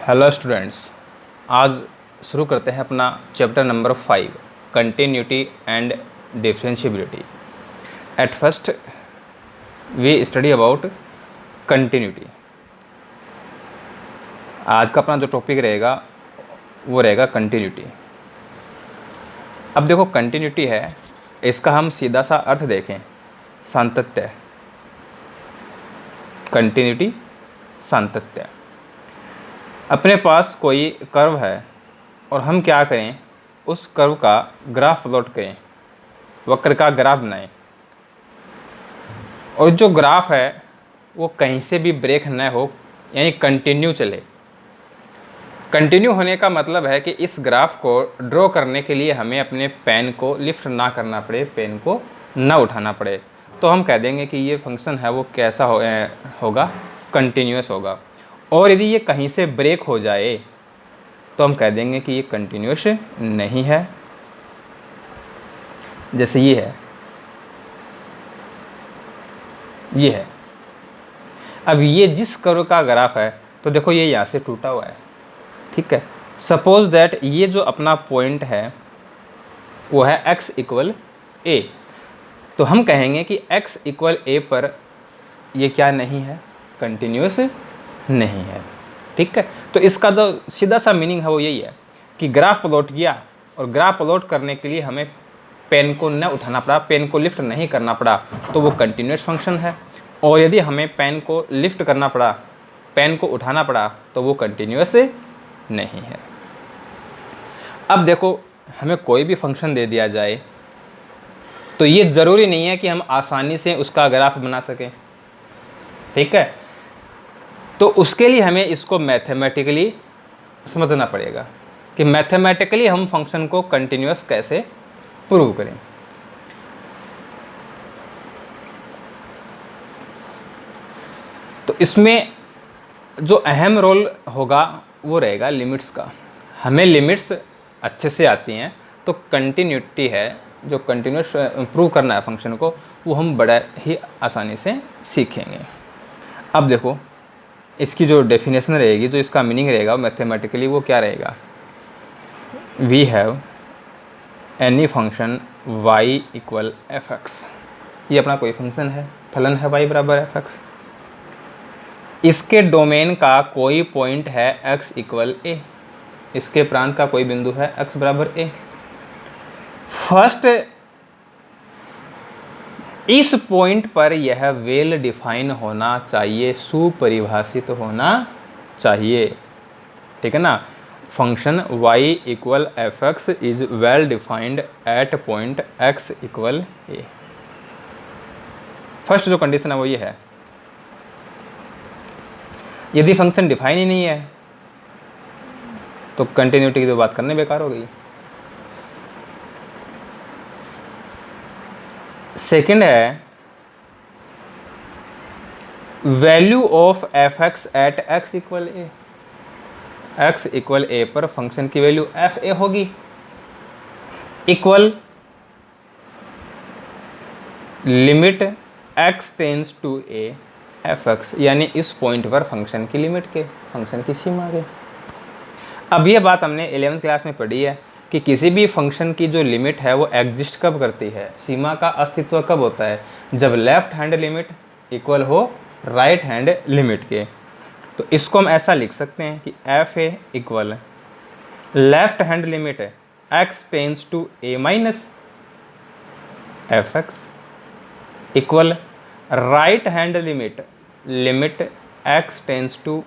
Hello students, आज शुरू करते हैं अपना chapter number 5 continuity and differentiability. At first we study about continuity. आज का अपना जो टॉपिक रहेगा वो रहेगा कंटिन्यूटी। अब देखो, कंटिन्यूटी है, इसका हम सीधा सा अर्थ देखें, सातत्य। कंटिन्यूटी सातत्य। अपने पास कोई कर्व है और हम क्या करें, उस कर्व का ग्राफ प्लॉट करें, वक्र का ग्राफ बनाएं, और जो ग्राफ है वो कहीं से भी ब्रेक न हो, यानी कंटिन्यू चले। कंटिन्यू होने का मतलब है कि इस ग्राफ को ड्रॉ करने के लिए हमें अपने पेन को लिफ्ट ना करना पड़े, पेन को ना उठाना पड़े। तो हम कह देंगे कि ये फंक्शन है वो कैसा होगा, कंटिन्यूअस होगा। और यदि ये कहीं से ब्रेक हो जाए तो हम कह देंगे कि ये कंटिन्यूअस नहीं है। जैसे ये है, ये है। अब ये जिस कर्व का ग्राफ है, तो देखो ये यहाँ से टूटा हुआ है, ठीक है। सपोज दैट ये जो अपना पॉइंट है वो है x इक्वल a, तो हम कहेंगे कि x इक्वल a पर ये क्या नहीं है, कंटिन्यूअस नहीं है, ठीक है। तो इसका जो सीधा सा मीनिंग है वो यही है कि ग्राफ प्लॉट किया, और ग्राफ प्लॉट करने के लिए हमें पेन को न उठाना पड़ा, पेन को लिफ्ट नहीं करना पड़ा, तो वो कंटिन्यूअस फंक्शन है। और यदि हमें पेन को लिफ्ट करना पड़ा, पेन को उठाना पड़ा, तो वो कंटिन्यूअस नहीं है। अब देखो, हमें कोई भी फंक्शन दे दिया जाए तो ये ज़रूरी नहीं है कि हम आसानी से उसका ग्राफ बना सकें, ठीक है। तो उसके लिए हमें इसको मैथमेटिकली समझना पड़ेगा कि मैथमेटिकली हम फंक्शन को कंटिन्यूअस कैसे प्रूव करें। तो इसमें जो अहम रोल होगा वो रहेगा लिमिट्स का। हमें लिमिट्स अच्छे से आती हैं, तो कंटिन्यूटी है, जो कंटिन्यूअस प्रूव करना है फंक्शन को, वो हम बड़ा ही आसानी से सीखेंगे। अब देखो, इसकी जो डेफिनेशन रहेगी, जो इसका मीनिंग रहेगा मैथमेटिकली, वो क्या रहेगा। We have any function y equal f x. ये अपना कोई फंक्शन है, फलन है y बराबर एफ एक्स। इसके डोमेन का कोई पॉइंट है x इक्वल ए, इसके प्रांत का कोई बिंदु है x बराबर ए। फर्स्ट, इस पॉइंट पर यह वेल डिफाइन होना चाहिए, सुपरिभाषित होना चाहिए, ठीक है ना। Function y equal f x is well defined at point x equal A. First जो कंडीशन है वो ये है। यदि फंक्शन डिफाइन ही नहीं है तो कंटिन्यूटी की तो बात करने बेकार हो गई। सेकंड है, value of f x at x equal a. X equal a पर फंक्शन की वैल्यू एफ ए होगी, equal limit x tends to a f x, यानी इस पॉइंट पर फंक्शन की लिमिट के, फंक्शन की सीमा के। अब ये बात हमने 11th क्लास में पढ़ी है कि किसी भी फंक्शन की जो लिमिट है वो एग्जिस्ट कब करती है, सीमा का अस्तित्व कब होता है, जब लेफ्ट हैंड लिमिट इक्वल हो राइट हैंड लिमिट के। तो इसको हम ऐसा लिख सकते हैं कि f a equal left hand limit x tends to a minus f x equal right hand limit limit x tends to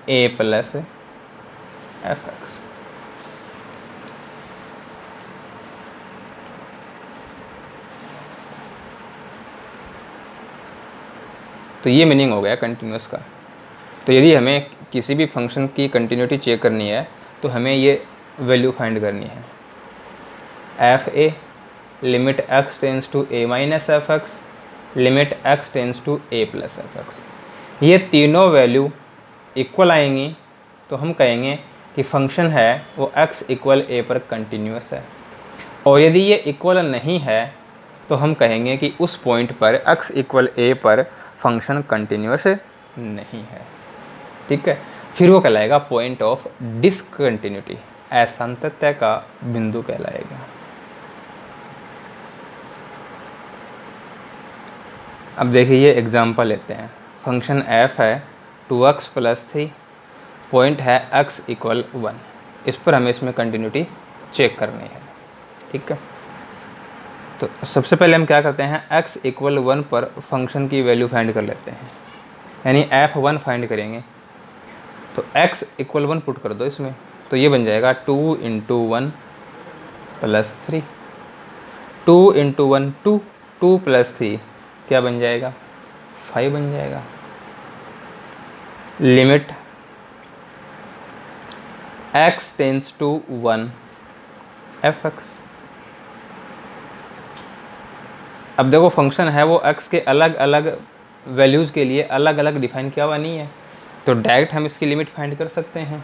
a plus f x. तो ये मीनिंग हो गया कंटिन्यूअस का। तो यदि हमें किसी भी फंक्शन की कंटिन्यूटी चेक करनी है तो हमें ये वैल्यू फाइंड करनी है, f a limit x tends to a minus f x limit x tends to a plus f x. ये तीनों वैल्यू इक्वल आएंगी तो हम कहेंगे कि फंक्शन है वो x इक्वल ए पर कंटिन्यूअस है। और यदि ये इक्वल नहीं है तो हम कहेंगे कि उस पॉइंट पर x इक्वल ए पर फंक्शन कंटिन्यूअस नहीं है, ठीक है। फिर वो कहलाएगा पॉइंट ऑफ डिसकंटिन्यूटी, असांतत्य का बिंदु कहलाएगा। अब देखिए ये एग्जांपल लेते हैं। फंक्शन f है 2x + 3, पॉइंट है x = 1। इस पर हमें इसमें कंटिन्यूटी चेक करनी है, ठीक है। तो सबसे पहले हम क्या करते हैं, x = 1 पर फंक्शन की वैल्यू फाइंड कर लेते हैं, यानी f1 फाइंड करेंगे। तो x = 1 पुट कर दो इसमें, तो ये बन जाएगा 2 × 1 + 3। 2 × 1 2, 2 + 3 क्या बन जाएगा, 5 बन जाएगा। Limit x tends to 1 f(x). अब देखो फंक्शन है वो x के अलग अलग वैल्यूज़ के लिए अलग अलग डिफाइन किया हुआ नहीं है, तो डायरेक्ट हम इसकी लिमिट फाइंड कर सकते हैं,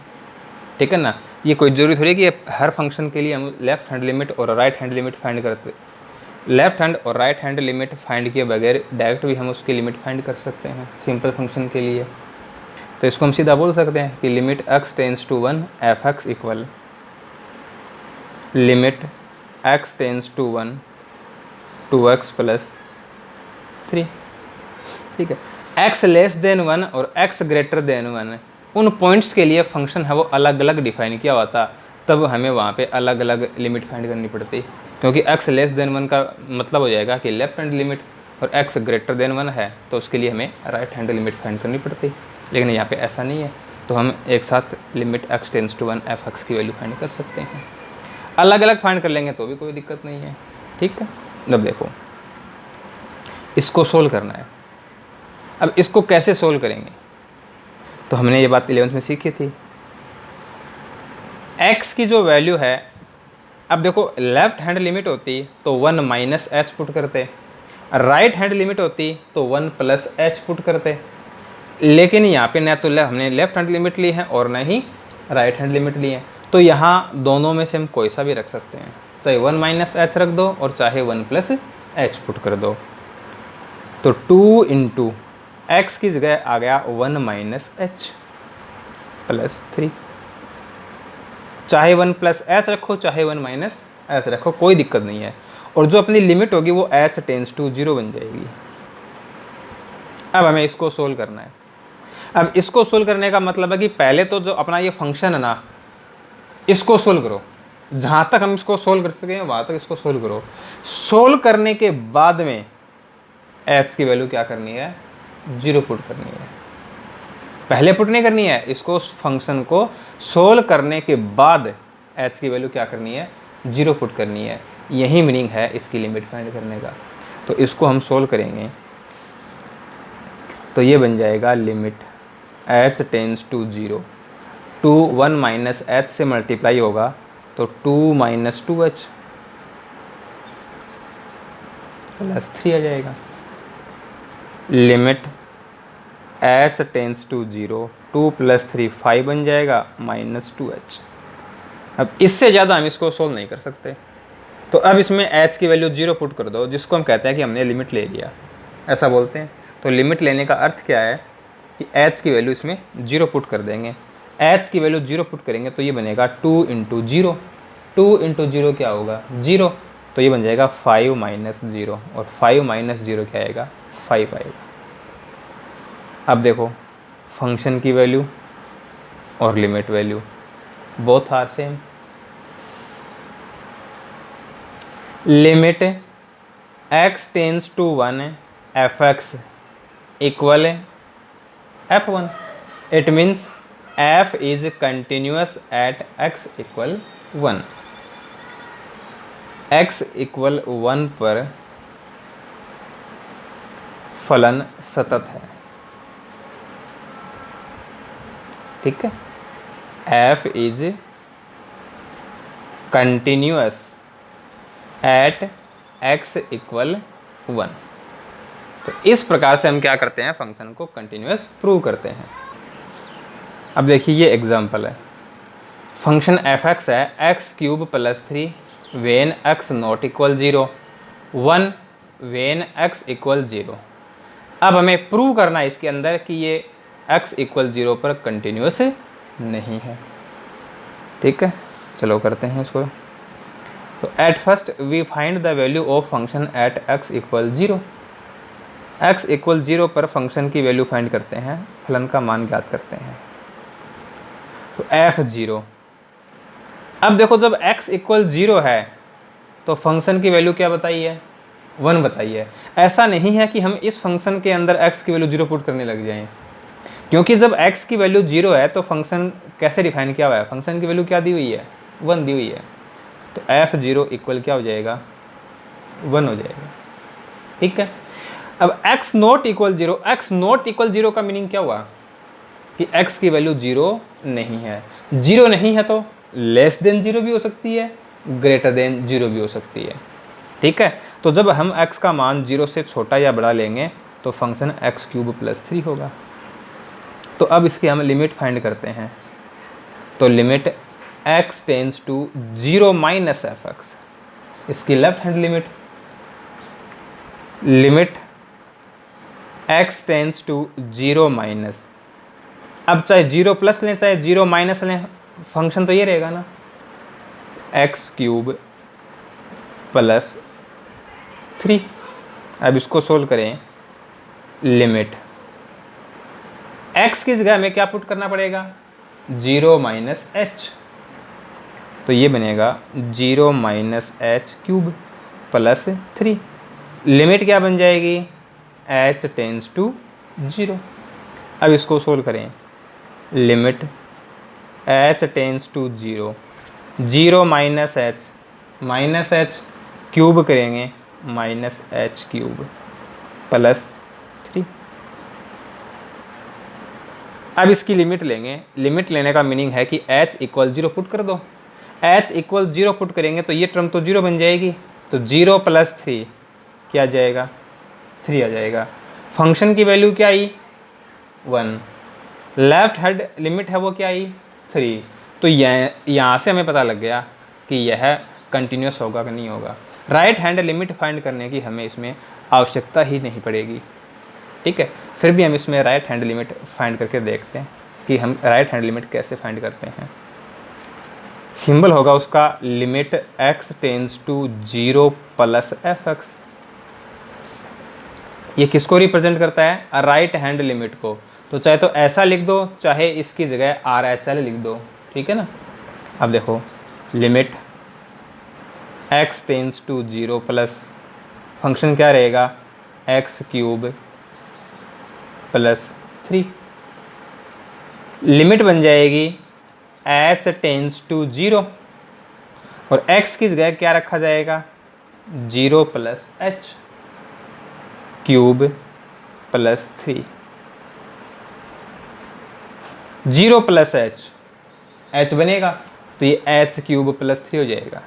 ठीक है ना। ये कोई ज़रूरी थोड़ी कि हर फंक्शन के लिए हम लेफ्ट हैंड लिमिट और राइट हैंड लिमिट फाइंड करते, लेफ्ट हैंड और राइट हैंड लिमिट फाइंड किए बगैर डायरेक्ट भी हम उसकी लिमिट फाइंड कर सकते हैं सिंपल फंक्शन के लिए। तो इसको हम सीधा बोल सकते हैं कि limit x tends to 1 f(x) equal limit x tends to 1 2x + 3, ठीक है। x <1 और x < 1 उन पॉइंट्स के लिए फंक्शन है वो अलग अलग डिफाइन किया हुआ था, तब हमें वहाँ पे अलग अलग लिमिट फाइंड करनी पड़ती, क्योंकि x < 1 का मतलब हो जाएगा कि लेफ्ट हैंड लिमिट, और x < 1 है तो उसके लिए हमें राइट हैंड लिमिट फाइंड करनी पड़ती। लेकिन यहाँ पे ऐसा नहीं है, तो हम एक साथ limit x tends to 1 f(x) की वैल्यू फाइंड कर सकते हैं। अलग अलग फाइंड कर लेंगे तो भी कोई दिक्कत नहीं है, ठीक है। अब देखो इसको सोल्व करना है। अब इसको कैसे सोल्व करेंगे, तो हमने ये बात 11th में सीखी थी। x की जो वैल्यू है, अब देखो लेफ्ट हैंड लिमिट होती तो 1 - h पुट करते, राइट हैंड लिमिट होती तो 1 + h पुट करते, लेकिन यहाँ पे न तो हमने लेफ्ट हैंड लिमिट ली है और न ही राइट हैंड लिमिट ली है, तो यहाँ दोनों में से हम कोई सा भी रख सकते हैं, चाहे 1 - h रख दो और चाहे 1 + h पुट कर दो। तो 2 × x की जगह आ गया 1 - h + 3, चाहे 1 + h रखो चाहे 1 - h रखो, कोई दिक्कत नहीं है। और जो अपनी लिमिट होगी वो h टेंड्स टू 0 बन जाएगी। अब हमें इसको सोल्व करना है। अब इसको सोल्व करने का मतलब है कि पहले तो जो अपना ये फंक्शन है ना, इसको सोल्व करो, जहाँ तक हम इसको सोल्व कर सकें वहाँ तक इसको सोल्व करो। सोल्व करने के बाद में h की वैल्यू क्या करनी है, 0 पुट करनी है, पहले पुट नहीं करनी है। इसको फंक्शन को सोल्व करने के बाद h की वैल्यू क्या करनी है, 0 पुट करनी है। यही मीनिंग है इसकी लिमिट फाइंड करने का। तो इसको हम सोल्व करेंगे तो ये बन जाएगा limit h tends to 0, 2 1 - h से मल्टीप्लाई होगा तो 2 - 2h + 3 आ जाएगा। लिमिट h टेंड्स टू 0, 2 + 3 5 बन जाएगा -2h। अब इससे ज़्यादा हम इसको सोल्व नहीं कर सकते, तो अब इसमें h की वैल्यू 0 पुट कर दो, जिसको हम कहते हैं कि हमने लिमिट ले लिया, ऐसा बोलते हैं। तो लिमिट लेने का अर्थ क्या है कि h की वैल्यू इसमें 0 पुट कर देंगे। h की वैल्यू 0 पुट करेंगे तो ये बनेगा 2 × 0, 2 × 0 क्या होगा, 0, तो ये बन जाएगा 5 - 0, और 5 - 0 क्या आएगा, 5 आएगा। अब देखो फंक्शन की वैल्यू और limit value both are same. Limit x tends to 1 f(x) equal f1, it means f is continuous at x = 1। x = 1 पर फलन सतत है, ठीक है। f is continuous at x = 1। तो इस प्रकार से हम क्या करते हैं, फंक्शन को कंटिन्यूअस प्रूव करते हैं। अब देखिए ये एग्जांपल है। फंक्शन f(x) है x³ + 3 when x not equal 0, 1 when x = 0। अब हमें प्रूव करना है इसके अंदर कि ये x इक्वल 0 पर कंटिन्यूस नहीं है। ठीक है, चलो करते हैं इसको। तो at first we find the value of function at x equal 0। x equal 0 पर फंक्शन की वैल्यू फाइंड करते हैं, फलन का मान ज्ञात करते हैं। तो f0, अब देखो जब x इक्वल 0 है तो फंक्शन की वैल्यू क्या बताई है, 1 बताई है। ऐसा नहीं है कि हम इस फंक्शन के अंदर x की वैल्यू 0 पुट करने लग जाएं, क्योंकि जब x की वैल्यू 0 है तो फंक्शन कैसे डिफाइन किया हुआ है, फंक्शन की वैल्यू क्या दी हुई है, 1 दी हुई है। तो f0 इक्वल क्या हो जाएगा, 1 हो जाएगा। ठीक है, अब x not equal 0, x not equal 0 का मीनिंग क्या हुआ कि x की वैल्यू 0 नहीं है। 0 नहीं है तो लेस देन 0 भी हो सकती है, ग्रेटर देन 0 भी हो सकती है। ठीक है, तो जब हम x का मान 0 से छोटा या बड़ा लेंगे तो फंक्शन x³ + 3 होगा। तो अब इसकी हम लिमिट फाइंड करते हैं। तो limit x tends to 0 minus f(x), इसकी left hand limit x tends to 0 minus, अब चाहे 0 प्लस लें चाहे 0 माइनस लें, फंक्शन तो ये रहेगा ना, x³ + 3। अब इसको सोल्व करें, लिमिट x की जगह हमें क्या पुट करना पड़ेगा, 0 माइनस h, तो ये बनेगा 0 माइनस h³ + 3। लिमिट क्या बन जाएगी, h टेंस टू 0। अब इसको सोल्व करें, limit h tends to 0, 0 minus h cube करेंगे -h³ + 3। अब इसकी लिमिट लेंगे, लिमिट लेने का मीनिंग है कि h इक्वल 0 पुट कर दो। h इक्वल 0 पुट करेंगे तो ये टर्म तो 0 बन जाएगी, तो 0 + 3 क्या आ जाएगा, 3 आ जाएगा। फंक्शन की वैल्यू क्या आई, 1, लेफ्ट हैंड लिमिट है वो क्या आई, 3। तो यहाँ से हमें पता लग गया कि यह कंटिन्यूस होगा कि नहीं होगा। राइट हैंड लिमिट फाइंड करने की हमें इसमें आवश्यकता ही नहीं पड़ेगी। ठीक है, फिर भी हम इसमें राइट हैंड लिमिट फाइंड करके देखते हैं कि हम राइट हैंड लिमिट कैसे फाइंड करते हैं। सिंबल होगा उसका limit x tends to 0 + f(x). ये किसको रिप्रेजेंट करता है, राइट हैंड लिमिट को। तो चाहे तो ऐसा लिख दो, चाहे इसकी जगह RHL लिख दो। ठीक है ना। अब देखो limit x tends to 0 plus function क्या रहेगा, x³ + 3। लिमिट बन जाएगी h टेंस टू 0 और x की जगह क्या रखा जाएगा, 0 + h³ + 3। 0 + h बनेगा तो ये h³ + 3 हो जाएगा।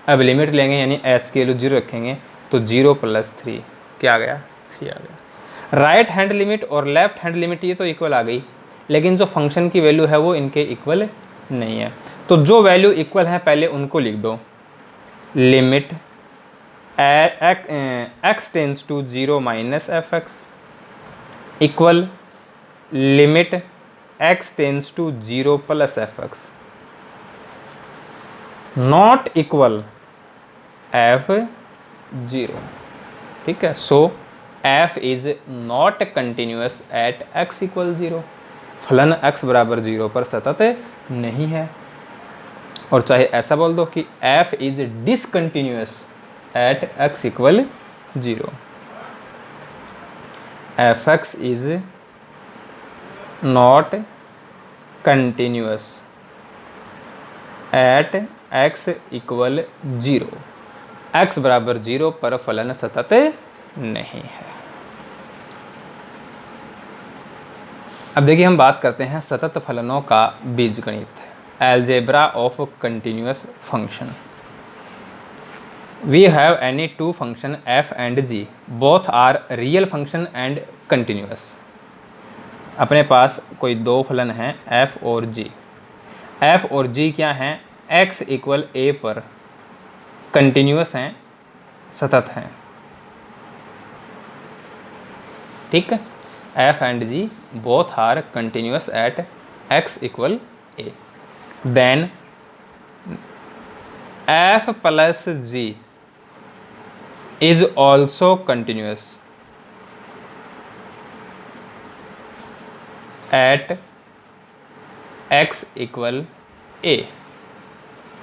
अब लिमिट लेंगे यानी h की वैल्यू 0 रखेंगे तो 0 + 3 क्या आ गया, 3 आ गया। राइट हैंड लिमिट और लेफ्ट हैंड लिमिट ये तो इक्वल आ गई, लेकिन जो फंक्शन की वैल्यू है वो इनके इक्वल नहीं है। तो जो वैल्यू इक्वल है पहले उनको लिख दो। Limit x tends to 0 minus f(x) equal limit x tends to 0 + f(x) not equal f0। ठीक है, so f is not continuous at x equal 0। फलन x बराबर 0 पर सतत नहीं है। और चाहे ऐसा बोल दो कि f is discontinuous at x equal 0। f(x) is not continuous at x equal 0। x बराबर 0 पर फलन सतत नहीं है। अब देखिए हम बात करते हैं सतत फलनों का बीजगणित, algebra of continuous function. We have any two function f and g, both are real function and continuous. अपने पास कोई दो फलन हैं f और g। f और g क्या हैं, x इक्वल a पर कंटिन्यूअस हैं, सतत हैं। ठीक है, f and g both are continuous at x equal a, then f plus g is also continuous at x equal a।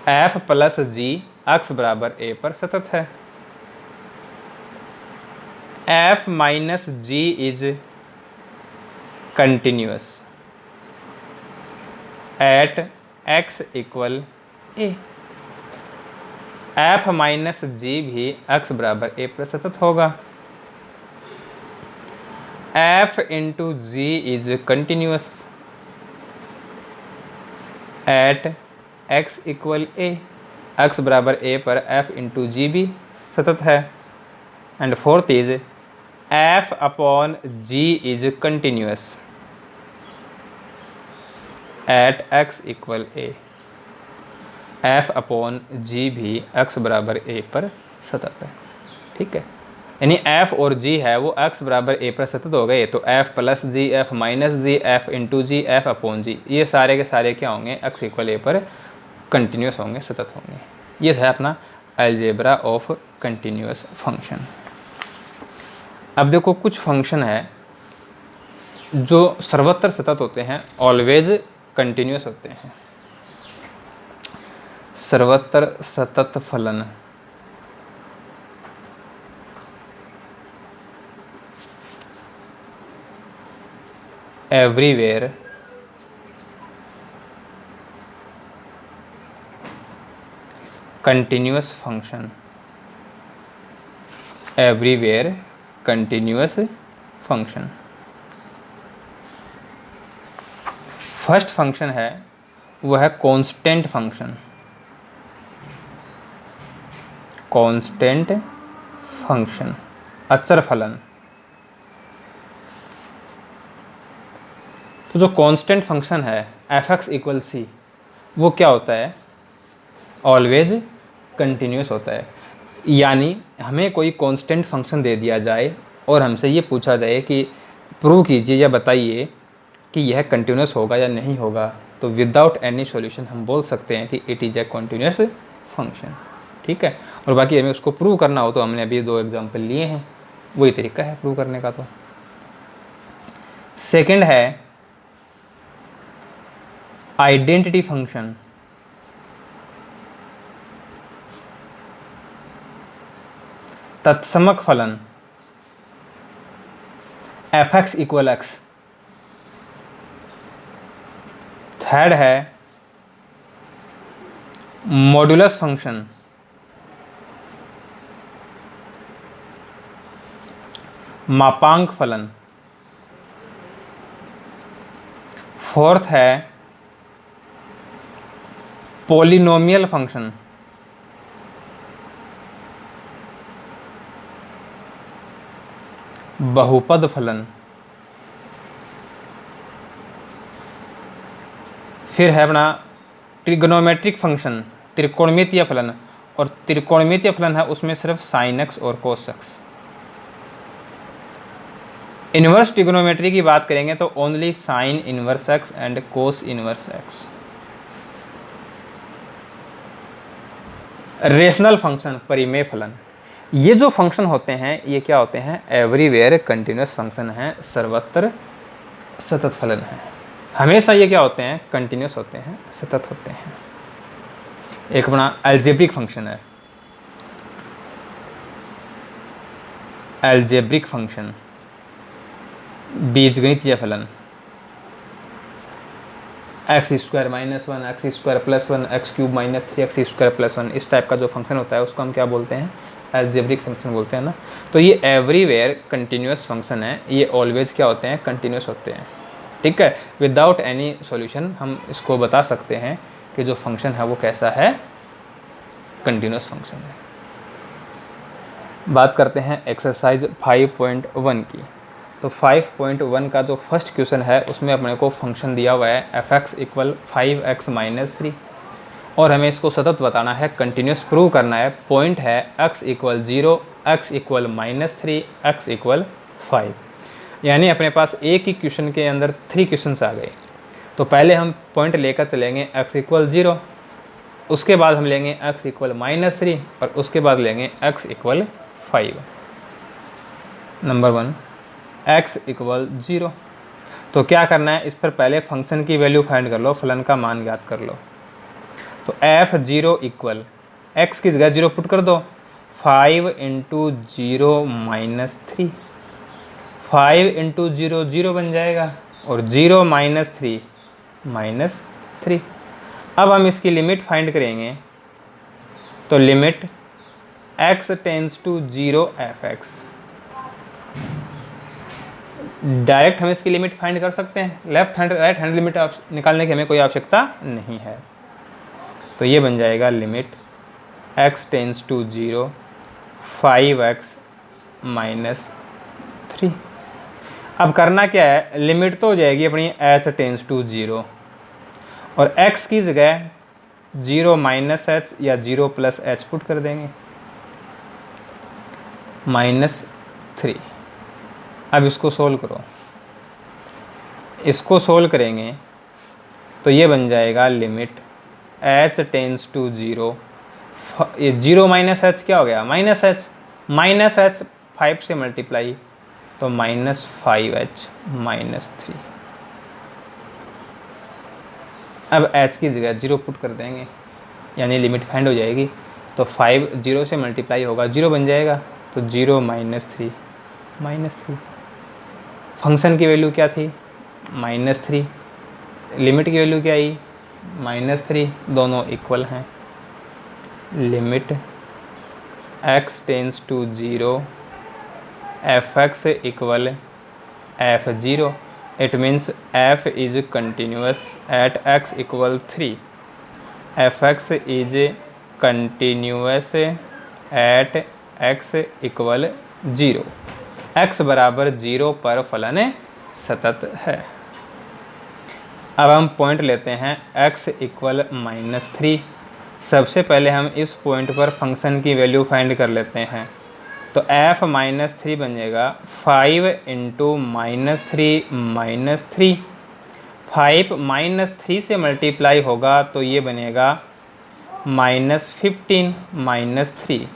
f plus g x बराबर a पर सतत है। f minus g is continuous at x equal a। f minus g भी x बराबर a पर सतत होगा। f into g is continuous at x equal a। x बराबर a पर f इंटू जी भी सतत है। And fourth is f upon g is continuous at x equal a। f upon g भी x बराबर a पर सतत है। ठीक है, यानी f और g है वो x बराबर a पर सतत हो गए, तो f प्लस जी, f माइनस जी, f इंटू जी, f अपॉन जी, ये सारे के सारे क्या होंगे, x इक्वल a पर कंटिन्यूस होंगे, सतत होंगे। ये है अपना अलजेब्रा ऑफ कंटिन्यूस फंक्शन। अब देखो कुछ फंक्शन है जो सर्वत्र सतत होते हैं, ऑलवेज कंटिन्यूस होते हैं। सर्वत्र सतत फलन everywhere continuous function, everywhere continuous function. First function है वह है कांस्टेंट फंक्शन। कांस्टेंट फंक्शन अचर फलन। तो जो कांस्टेंट फंक्शन है f(x इक्वल c) वो क्या होता है, ऑलवेज कंटिन्यूस होता है। यानी हमें कोई कांस्टेंट फंक्शन दे दिया जाए और हमसे ये पूछा जाए कि प्रूव कीजिए या बताइए कि यह कंटिन्यूस होगा या नहीं होगा, तो विदाउट एनी सॉल्यूशन हम बोल सकते हैं कि it is a continuous function. ठीक है, और बाकी हमें उसको प्रूव करना हो तो हमने अभी 2 एग्जांपल लिए हैं, वही तरीका है प्रूव करने का। तो सेकंड है आइडेंटिटी फंक्शन। तत्समक फलन f(x इक्वल x। थर्ड है मॉड्यूलस फंक्शन। मापांक फलन। फोर्थ है पॉलिनोमियल फंक्शन। बहुपद फलन। फिर है अपना ट्रिग्नोमेट्रिक फंक्शन, त्रिकोणमितीय फलन, और त्रिकोणमितीय फलन है उसमें सिर्फ साइन x और कोस x। इनवर्स ट्रिग्नोमेट्री की बात करेंगे तो only sine inverse x and cos inverse x। Rational function, परिमेय फलन। ये जो फंक्शन होते हैं ये क्या होते हैं, एवरीवेयर कंटिन्यूस फंक्शन है, सर्वत्र सतत फलन है। हमेशा ये क्या होते हैं, कंटिन्यूस होते हैं, सतत होते हैं। एक अपना अलजेब्रिक फंक्शन है, अलजेब्रिक फंक्शन, बीजगणितीय फलन। x² - 1 x² + 1 x³ - 3 x² + 1, इस टाइप का जो फंक्शन होता है उसको हम क्या बोलते हैं, अलजेब्रिक फंक्शन बोलते हैं ना। तो ये एवरीवेयर कंटिन्यूस फंक्शन है, ये ऑलवेज क्या होते हैं, कंटिन्यूस होते हैं। ठीक है, विदाउट एनी सॉल्यूशन हम इसको बता सकते हैं कि जो फंक्शन है वो कैसा है, कंटिन्यूस फंक्शन है। बात करते हैं एक्सरसाइज 5.1 की। तो 5.1 का जो फर्स्ट क्वेश्चन है उसमें अपने को फंक्शन दिया हुआ है f(x इक्वल 5x - 3) और हमें इसको सतत बताना है, कंटिन्यूस प्रूव करना है। पॉइंट है x equal 0, x equal -3, x equal 5। यानी अपने पास एक ही क्वेश्चन के अंदर 3 क्वेश्चंस आ गए। तो पहले हम पॉइंट लेकर चलेंगे x इक्वल 0, उसके बाद हम लेंगे x इक्वल -3 और उसके बाद लेंगे x equal 5। Number 1 x equal 0। तो क्या करना है, इस पर पहले फंक्शन की वैल्यू फाइंड कर लो, फलन का मान ज्ञात कर लो। तो f0 इक्वल x की जगह 0 पुट कर दो, 5 इंटू 0 -3, 5 इंटू 0 0 बन जाएगा और 0 -3 -3। अब हम इसकी लिमिट फाइंड करेंगे। तो limit x tends to 0 f(x), direct हम इसकी लिमिट फाइंड कर सकते हैं। Left hand right hand limit निकालने की हमें कोई आवश्यकता नहीं है। तो ये बन जाएगा limit x tends to 0 5x -3। अब करना क्या है, लिमिट तो हो जाएगी अपनी h टेंस टू 0 और x की जगह 0 -h या 0 + h पुट कर देंगे, -3। अब इसको सोल्व करो, इसको सोल्व करेंगे तो ये बन जाएगा लिमिट h टेंस टू 0, ये 0 -h क्या हो गया, -h 5 से मल्टीप्लाई तो -5h -3। अब h की जगह 0 पुट कर देंगे, यानी लिमिट फाइंड हो जाएगी। तो 5 0 से मल्टीप्लाई होगा 0 बन जाएगा, तो 0 -3 -3। फंक्शन की वैल्यू क्या थी, -3, लिमिट की वैल्यू क्या आई, -3, दोनों इक्वल हैं। Limit x tends to 0 f(x) equal f0, it means f is continuous at x equal 3, f(x) is continuous at x equal 0, x बराबर 0 पर फलन सतत है। अब हम पॉइंट लेते हैं x इक्वल -3। सबसे पहले हम इस पॉइंट पर फंक्शन की वैल्यू फाइंड कर लेते हैं। तो f -3 बन जाएगा 5 इंटू -3 -3, 5 -3 से मल्टीप्लाई होगा तो ये बनेगा -15 -3,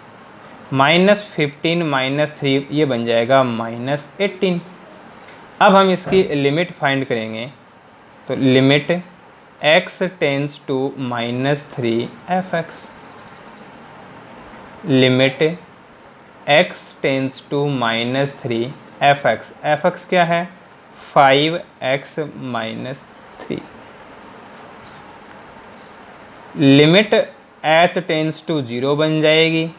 -15 -3 ये बन जाएगा -18। अब हम इसकी लिमिट फाइंड करेंगे। तो limit x tends to -3 f(x), limit x tends to -3 f(x), f(x) क्या है, 5x -3। Limit h tends to 0 बन जाएगी,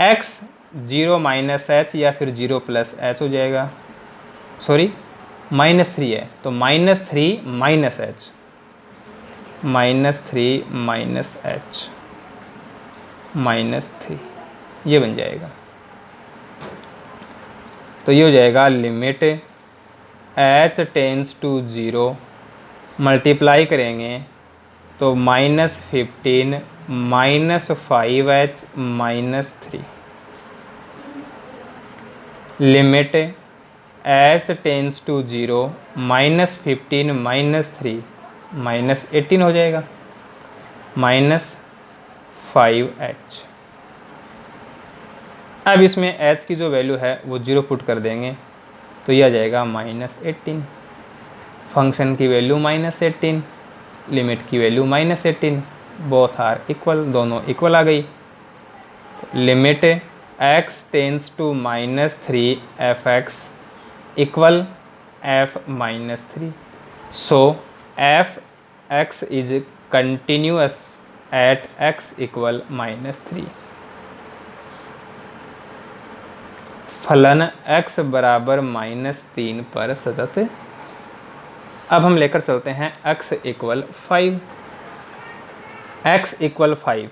x 0 -h या फिर 0 + h हो जाएगा, सॉरी -3 है तो -3 -h, -3 -h -3 ये बन जाएगा। तो ये हो जाएगा limit h tends to 0, multiply करेंगे तो -15 -5h -3, limit h tends to 0 -15 -3 -18 हो जाएगा, -5h। अब इसमें h की जो वैल्यू है वो 0 पुट कर देंगे तो यह आ जाएगा -18। फंक्शन की वैल्यू -18, लिमिट की वैल्यू -18, बोथ आर इक्वल, दोनों इक्वल आ गई। तो limit x tends to -3 f(x) equal f -3, so f(x) is continuous at x equal -3। फलन x बराबर -3 पर सतत। अब हम लेकर चलते हैं x equal 5, x equal 5,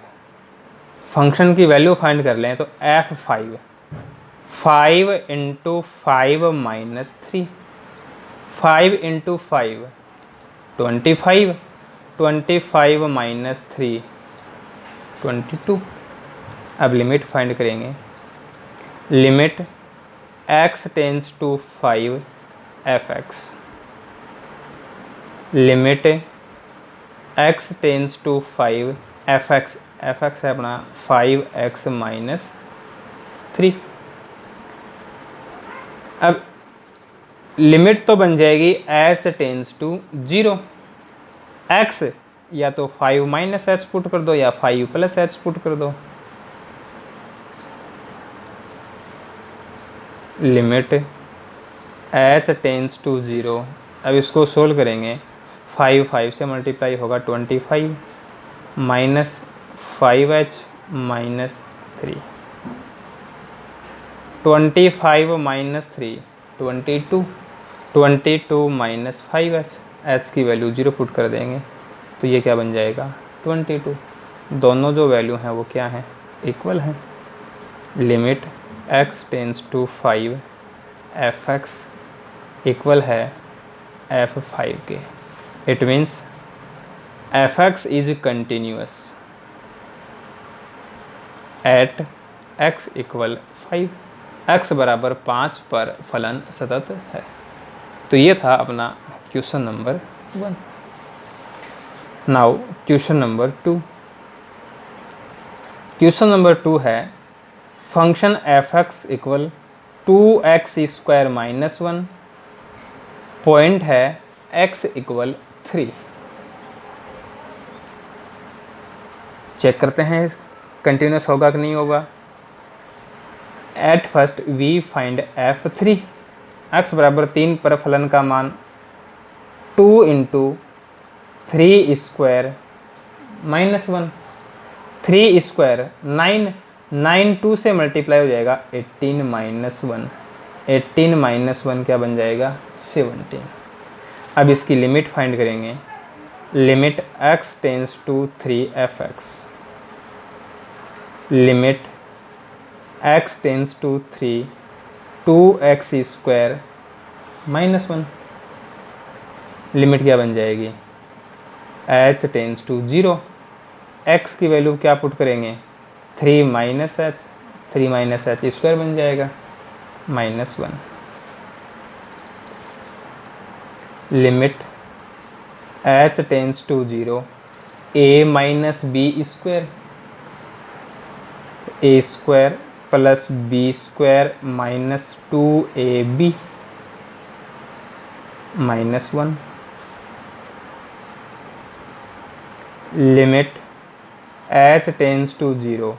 function की वैल्यू फाइंड कर लें तो f5, 5 इंटू 5 -3, 5 इंटू 5 25, 25 -3 22। अब लिमिट फाइंड करेंगे, limit x tends to 5 fx, limit x tends to 5 fx, fx है अपना 5x माइनस 3। अब लिमिट तो बन जाएगी h टेंस टू 0, x या तो 5 माइनस एच पुट कर दो या 5 प्लस एच पुट कर दो। लिमिट h टेंस टू 0, अब इसको सोल्व करेंगे, 5 से मल्टीप्लाई होगा 25 minus 5h minus 3, 25 minus 3 22 minus 5h, h की वैल्यू 0 पुट कर देंगे तो ये क्या बन जाएगा 22। दोनों जो वैल्यू हैं वो क्या हैं, इक्वल हैं। Limit x tends to 5 fx equal है f5 के। It means fx is continuous at x equal 5, x बराबर 5 पर फलन सतत है। तो ये था अपना question number 1। Now question number 2। Question number 2 है function fx equal 2x² minus 1, point है x इक्वल 3। चेक करते हैं कंटिन्यूस होगा कि नहीं होगा। At first we find f3, x बराबर 3 पर फलन का मान 2 इंटू 3 स्क्वायर माइनस 1, 3 स्क्वायर 9 2 से मल्टीप्लाई हो जाएगा 18 माइनस 1, 18 माइनस 1 क्या बन जाएगा 17। अब इसकी लिमिट फाइंड करेंगे। Limit x tends to 3fx, limit x tends to 3 2x square minus 1, limit क्या बन जाएगी h टेंस टू 0, x की वैल्यू क्या पुट करेंगे 3 minus h, 3 minus h square बन जाएगा minus 1। Limit h tends to 0 a minus b square, a square plus b square minus 2ab minus 1। Limit h tends to 0,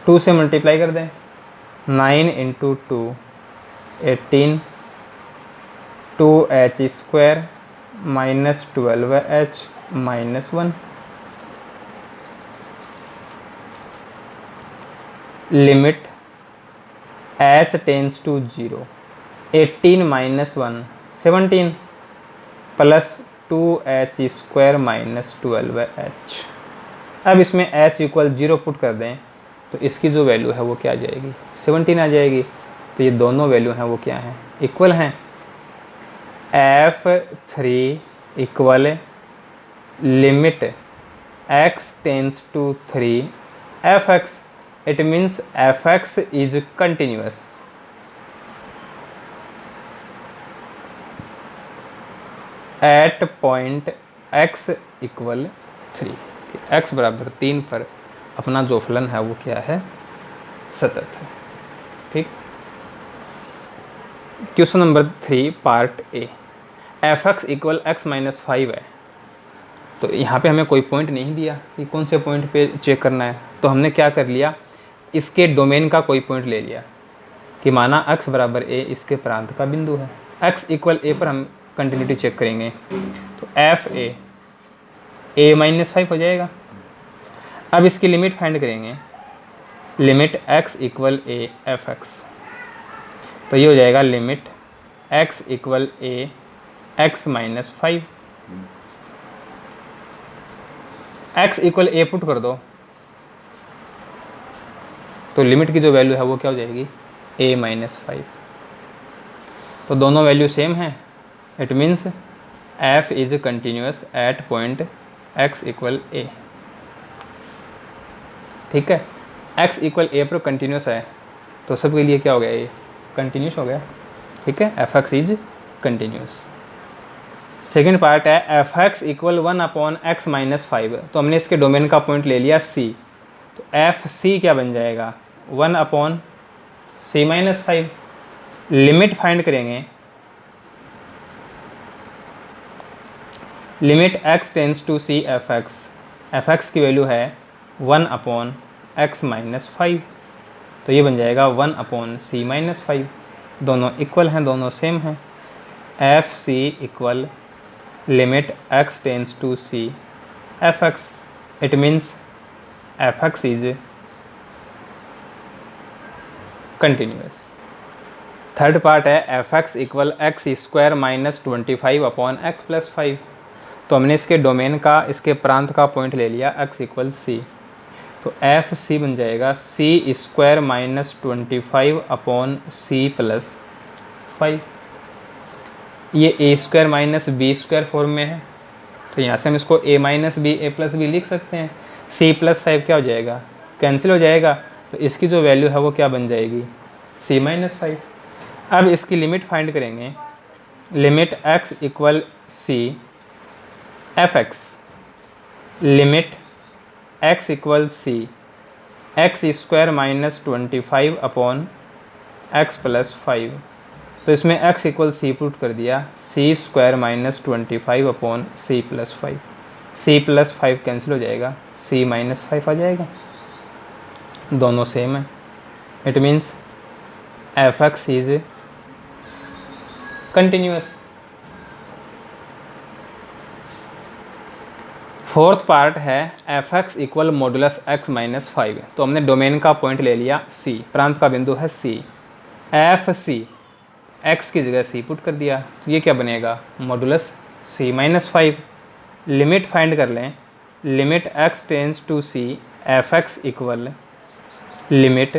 2 से multiply कर दें, 9 into 2 18, 2h square minus 12h minus 1। Limit h tends to 0, 18 minus 1 17 plus 2h square minus 12h। अब इसमें h equal 0 put कर दें तो इसकी जो वैल्यू है वो क्या आ जाएगी 17 आ जाएगी। तो ये दोनों वैल्यू हैं वो क्या हैं इक्वल हैं। f3 equal limit x tends to 3 fx, it means fx is continuous at point x equal 3, x बराबर 3 पर अपना जो फलन है वो क्या है सतत है। ठीक। Question number 3 part A, fx equal x minus 5 है। तो यहाँ पे हमें कोई पॉइंट नहीं दिया कि कौन से पॉइंट पे चेक करना है, तो हमने क्या कर लिया इसके डोमेन का कोई पॉइंट ले लिया कि माना x बराबर a इसके प्रांत का बिंदु है। x इक्वल a पर हम कंटिन्यूटी चेक करेंगे तो एफ ए माइनस 5 हो जाएगा। अब इसकी लिमिट फाइंड करेंगे। Limit x equal a F x, तो ये हो जाएगा limit x equal a x minus 5, x equal a put कर दो तो लिमिट की जो वैल्यू है वो क्या हो जाएगी a माइनस 5। तो दोनों वैल्यू सेम हैं, it means f is continuous at point x equal a। ठीक है, x इक्वल a पर कंटिन्यूअस है तो सबके लिए क्या हो गया ये कंटिन्यूस हो गया, ठीक है, f x is continuous. Second part है एफ एक्स इक्वल 1/x-5, तो हमने इसके डोमेन का पॉइंट ले लिया c, तो एफ सी क्या बन जाएगा 1/c-5। लिमिट फाइंड करेंगे, limit x tends to c f x की वैल्यू है 1/x-5, तो ये बन जाएगा 1/c-5। दोनों इक्वल हैं, दोनों सेम हैं। F c equal limit x tends to c f x, it means f x is continuous. Third part है f x equal x² - 25/x+5, तो हमने इसके डोमेन का, इसके प्रांत का पॉइंट ले लिया x इक्वल c, तो एफ सी बन जाएगा c² - 25/c+5। ये a² - b² फॉर्म में है, तो यहाँ से हम इसको a - b a+b लिख सकते हैं। c+5 क्या हो जाएगा, कैंसिल हो जाएगा, तो इसकी जो वैल्यू है वो क्या बन जाएगी c-5। अब इसकी लिमिट फाइंड करेंगे, limit x equal c f x, limit x equal c x² - 25/x+5, तो इसमें x इक्वल c पुट कर दिया, c² - 25/c+5, c+5 कैंसिल हो जाएगा, c-5 आ जाएगा, दोनों सेम है, it means f x is continuous. Fourth part है f x equal modulus x-5, तो हमने डोमेन का पॉइंट ले लिया c, प्रांत का बिंदु है c, एफ सी x की जगह c पुट कर दिया, तो ये क्या बनेगा मॉडुलस c-5। लिमिट फाइंड कर लें, limit x tends to c f x equal limit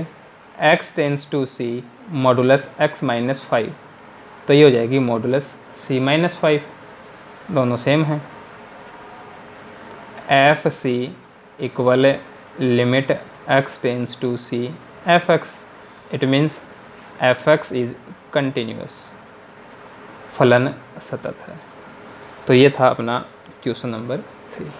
x tends to c modulus x-5, तो ये हो जाएगी मॉडुलस c-5, दोनों सेम हैं। F c equal limit x tends to c f x, it means f x is continuous, फलन सतत है। तो ये था अपना क्वेश्चन नंबर 3।